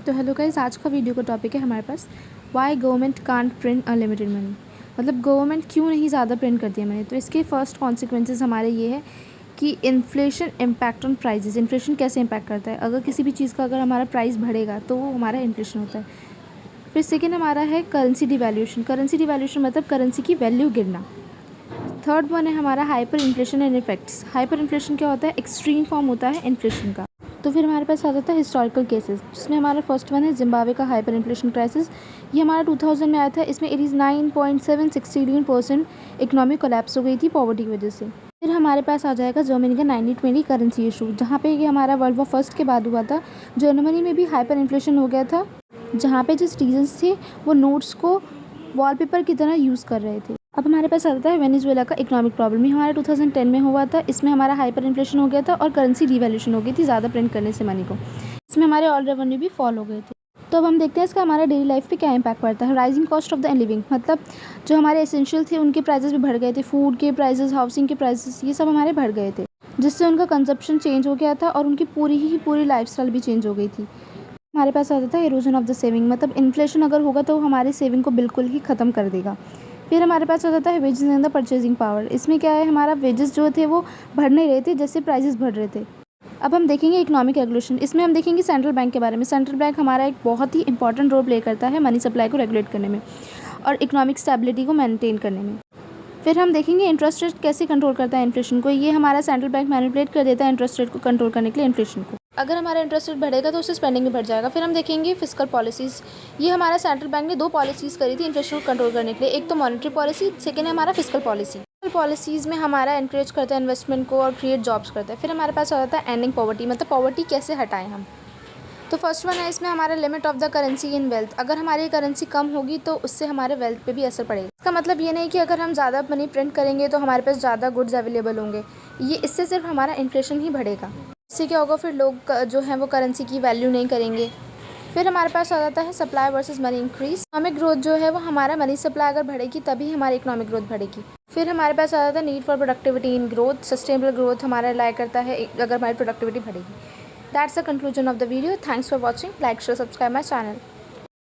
तो hello guys, आज का वीडियो का टॉपिक है हमारे पास why government can't print unlimited money. मतलब गवर्नमेंट क्यों नहीं ज़्यादा प्रिंट करती है मनी। तो इसके फर्स्ट कॉन्सिक्वेंसेस हमारे ये है कि inflation impact on prices. Inflation कैसे इम्पैक्ट करता है, अगर किसी भी चीज़ का अगर हमारा प्राइस बढ़ेगा तो वो हमारा इन्फ्लेशन होता है। फिर सेकेंड हमारा है करेंसी डिवैल्यूएशन। करेंसी डिवैल्यूएशन मतलब करेंसी की वैल्यू गिरना। थर्ड वन है हमारा hyper inflation and effects. Hyper inflation क्या होता है, एक्सट्रीम फॉर्म होता है इन्फ्लेशन का। तो फिर हमारे पास आ जाता है हिस्टोरिकल केसेस, जिसमें हमारा फर्स्ट वन है जिम्बाब्वे का हाइपर इन्फ्लेशन क्राइसिस। ये हमारा 2000 में आया था। इसमें 89.716% इकोनॉमिक कोलैप्स हो गई थी पॉवर्टी की वजह से। फिर हमारे पास आ जाएगा जर्मनी का 1920 करेंसी इशू, जहाँ पे ये हमारा वर्ल्ड वॉर फर्स्ट के बाद हुआ था। जर्मनी में भी हाइपर इन्फ्लेशन हो गया था, जहाँ पे जो सिटीजन्स थे वो नोट्स को वॉलपेपर की तरह यूज़ कर रहे थे। अब हमारे पास आता है वेनेजुएला का इकोनॉमिक प्रॉब्लम। ये हमारा 2010 में हुआ था। इसमें हमारा हाइपर इन्फ्लेशन हो गया था और करेंसी डिवैल्यूएशन हो गई थी ज़्यादा प्रिंट करने से मनी को। इसमें हमारे ऑल रेवेन्यू भी फॉल हो गए थे। तो अब हम देखते हैं इसका हमारा डेली लाइफ पे क्या इम्पैक्ट पड़ता है। Rising cost of the living, मतलब जो हमारे एसेंशियल थे उनके प्राइजेस भी बढ़ गए थे। फूड के प्राइजेस, हाउसिंग के प्राइजेस, ये सब हमारे बढ़ गए थे, जिससे उनका कंजप्शन चेंज हो गया था और उनकी पूरी लाइफस्टाइल भी चेंज हो गई थी। हमारे पास आता था इरोजन ऑफ द सेविंग, मतलब इन्फ्लेशन अगर होगा तो हमारे सेविंग को बिल्कुल ही ख़त्म कर देगा। फिर हमारे पास आ जाता है wages and the purchasing power. इसमें क्या है, हमारा वेजेस जो थे वो बढ़ नहीं रहे थे जैसे प्राइजेस बढ़ रहे थे। अब हम देखेंगे इकोनॉमिक रेगुलेशन। इसमें हम देखेंगे सेंट्रल बैंक के बारे में। सेंट्रल बैंक हमारा एक बहुत ही इंपॉर्टेंट रोल प्ले करता है मनी सप्लाई को रेगुलेट करने में और इकोनॉमिक स्टेबिलिटी को मेंटेन करने में। फिर हम देखेंगे इंटरेस्ट रेट कैसे कंट्रोल करता है इन्फ्लेशन को। ये हमारा सेंट्रल बैंक मैनिपुलेट कर देता है इंटरेस्ट रेट को कंट्रोल करने के लिए इन्फ्लेशन को। अगर हमारा इंटरेस्ट रेट बढ़ेगा तो उससे स्पेंडिंग भी बढ़ जाएगा। फिर हम देखेंगे फिस्कल पॉलिसीज़। ये हमारा सेंट्रल बैंक ने 2 पॉलिसीज़ करी थी इन्फ्लेशन को कंट्रोल करने के लिए। एक तो मॉनेटरी पॉलिसी, सेकेंड है हमारा फिस्कल पॉलिसी। फिस्कल पॉलिसीज़ में हमारा एनकरेज करता है इन्वेस्टमेंट को और क्रिएट जॉब्स करता है। फिर हमारे पास आ जाता है एंडिंग पॉवर्टी, मतलब पॉवर्टी कैसे हटाएं हम। तो फर्स्ट वन है इसमें हमारा limit of the currency in wealth. अगर हमारी करेंसी कम होगी तो उससे हमारे वेल्थ पे भी असर पड़ेगा। इसका मतलब ये नहीं कि अगर हम ज़्यादा मनी प्रिंट करेंगे तो हमारे पास ज़्यादा गुड्स अवेलेबल होंगे। ये इससे सिर्फ हमारा इन्फ्लेशन ही बढ़ेगा। इससे क्या होगा, फिर लोग जो हैं वो करेंसी की वैल्यू नहीं करेंगे। फिर हमारे पास आ जाता है supply versus money increase. Economic growth जो है वो हमारा मनी सप्लाई अगर बढ़ेगी तभी हमारी इकोनॉमिक ग्रोथ बढ़ेगी। फिर हमारे पास आ जाता है need for productivity in growth. Sustainable growth हमारा लाइक करता है अगर हमारी प्रोडक्टिविटी बढ़ेगी। That's the conclusion of the video. Thanks for watching. Like, share, subscribe my channel.